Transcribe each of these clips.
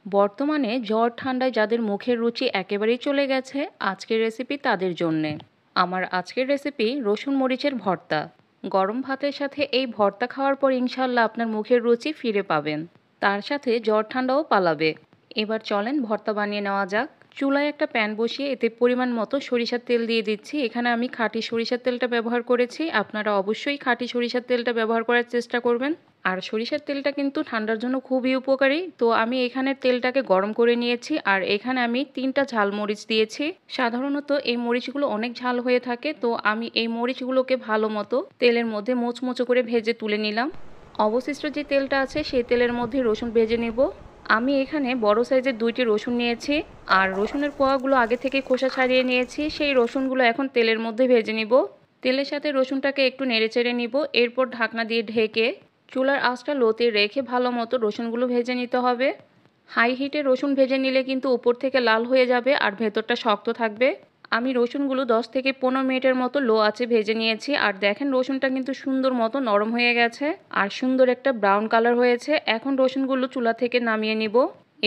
বর্তমানে জ্বর ঠান্ডায় যাদের মুখের রুচি একেবারেই চলে গেছে, আজকের রেসিপি তাদের জন্যে। আমার আজকের রেসিপি রসুন মরিচের ভর্তা। গরম ভাতের সাথে এই ভর্তা খাওয়ার পর ইনশাল্লাহ আপনার মুখের রুচি ফিরে পাবেন, তার সাথে জ্বর ঠান্ডাও পালাবে। এবার চলেন ভর্তা বানিয়ে নেওয়া যাক। চুলায় একটা প্যান বসিয়ে এতে পরিমাণ মতো সরিষার তেল দিয়ে দিচ্ছি। এখানে আমি খাঁটি সরিষার তেলটা ব্যবহার করেছি, আপনারা অবশ্যই খাঁটি সরিষার তেলটা ব্যবহার করার চেষ্টা করবেন। আর সরিষার তেলটা কিন্তু ঠান্ডার জন্য খুবই উপকারী। তো আমি এখানে তেলটাকে গরম করে নিয়েছি, আর এখানে আমি 3টা ঝাল মরিচ দিয়েছি। সাধারণত এই মরিচগুলো অনেক ঝাল হয়ে থাকে, তো আমি এই মরিচগুলোকে ভালো মতো তেলের মধ্যে মোচমোচো করে ভেজে তুলে নিলাম। অবশিষ্ট যে তেলটা আছে সেই তেলের মধ্যে রসুন ভেজে নেব। আমি এখানে বড় সাইজের 2টি রসুন নিয়েছি, আর রসুনের কোয়াগুলো আগে থেকে খোসা ছাড়িয়ে নিয়েছি। সেই রসুনগুলো এখন তেলের মধ্যে ভেজে নিব। তেলের সাথে রসুনটাকে একটু নেড়েচেড়ে নিব, এরপর ঢাকনা দিয়ে ঢেকে চুলার আঁচটা লোতে রেখে ভালো মতো রসুনগুলো ভেজে নিতে হবে। হাই হিটে রসুন ভেজে নিলে কিন্তু উপর থেকে লাল হয়ে যাবে আর ভেতরটা শক্ত থাকবে। আমি রসুনগুলো 10 থেকে 15 মিনিটের মতো লো আঁচে ভেজে নিয়েছি, আর দেখেন রসুনটা কিন্তু সুন্দর মতো নরম হয়ে গেছে আর সুন্দর একটা ব্রাউন কালার হয়েছে। এখন রসুনগুলো চুলা থেকে নামিয়ে নিব।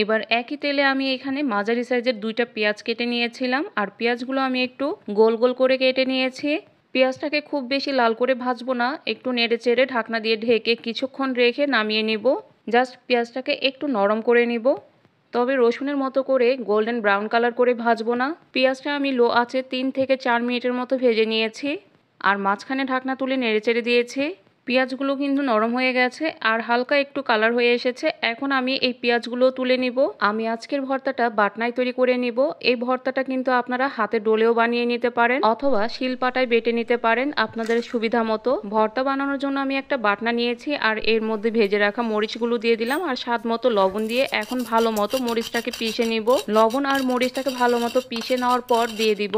এবার একই তেলে আমি এখানে মাঝারি সাইজের 2টা পেঁয়াজ কেটে নিয়েছিলাম, আর পেঁয়াজগুলো আমি একটু গোল গোল করে কেটে নিয়েছি। পেঁয়াজটাকে খুব বেশি লাল করে ভাজবো না, একটু নেড়ে চেড়ে ঢাকনা দিয়ে ঢেকে কিছুক্ষণ রেখে নামিয়ে নিব। জাস্ট পেঁয়াজটাকে একটু নরম করে নিব, তবে রসুনের মতো করে গোল্ডেন ব্রাউন কালার করে ভাজবো না। পেঁয়াজটা আমি লো আঁচে 3 থেকে 4 মিনিটের মতো ভেজে নিয়েছি, আর মাঝখানে ঢাকনা তুলে নেড়ে চেড়ে দিয়েছি। পেঁয়াজগুলো কিন্তু নরম হয়ে গেছে আর হালকা একটু কালার হয়ে এসেছে। এখন আমি এই পেঁয়াজগুলো তুলে নিব। আমি আজকের ভর্তাটা বাটনায় তৈরি করে নিব। এই ভর্তাটা কিন্তু আপনারা হাতে ডোলেও বানিয়ে নিতে পারেন অথবা শিলপাটায় বেটে নিতে পারেন আপনাদের সুবিধা মতো। ভর্তা বানানোর জন্য আমি একটা বাটনা নিয়েছি, আর এর মধ্যে ভেজে রাখা মরিচগুলো দিয়ে দিলাম আর স্বাদ মতো লবণ দিয়ে এখন ভালো মতো মরিচটাকে পিষে নিব। লবণ আর মরিচটাকে ভালো মতো পিষে নেওয়ার পর দিয়ে দিব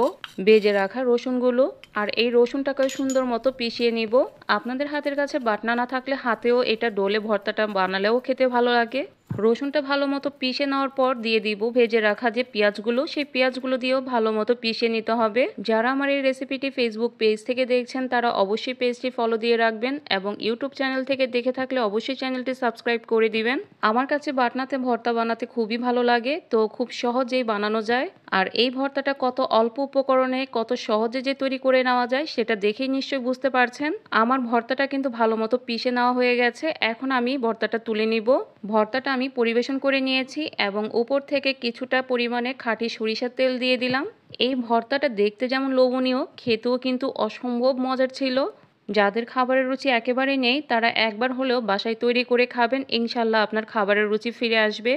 ভেজে রাখা রসুনগুলো, আর এই রসুনটাকে সুন্দর মতো পিষিয়ে নিব। আপনাদের হাতের কাছে বাটনা না থাকলে হাতেও এটা ডোলে ভর্তাটা বানালেও খেতে ভালো লাগে। রসুনটা ভালো মতো পিষে নেওয়ার পর দিয়ে দিব ভেজে রাখা যে পেঁয়াজগুলো, সেই পেঁয়াজগুলো দিয়েও ভালো মতো পিষে নিতে হবে। যারা আমার এই রেসিপিটি ফেসবুক পেজ থেকে দেখছেন তারা অবশ্যই পেজটি ফলো দিয়ে রাখবেন, এবং ইউটিউব চ্যানেল থেকে দেখে থাকলে অবশ্যই চ্যানেলটি সাবস্ক্রাইব করে দিবেন। আমার কাছে বাটনাতে ভর্তা বানাতে খুবই ভালো লাগে, তো খুব সহজেই বানানো যায়। আর এই ভর্তাটা কত অল্প উপকরণে কত সহজে যে তৈরি করে নেওয়া যায় সেটা দেখেই নিশ্চয়ই বুঝতে পারছেন। আমার ভর্তাটা কিন্তু ভালো মতো পিষে নেওয়া হয়ে গেছে। এখন আমি ভর্তাটা তুলে নিব। ভর্তাটা আমি পরিবেশন করে নিয়েছি এবং উপর থেকে কিছুটা পরিমাণে খাঁটি সরিষার তেল দিয়ে দিলাম। এই ভর্তাটা দেখতে যেমন লোভনীয়, খেতেও কিন্তু অসম্ভব মজার ছিল। যাদের খাবারের রুচি একেবারেই নেই তারা একবার হলেও বাসায় তৈরি করে খাবেন, ইনশাল্লাহ আপনার খাবারের রুচি ফিরে আসবে।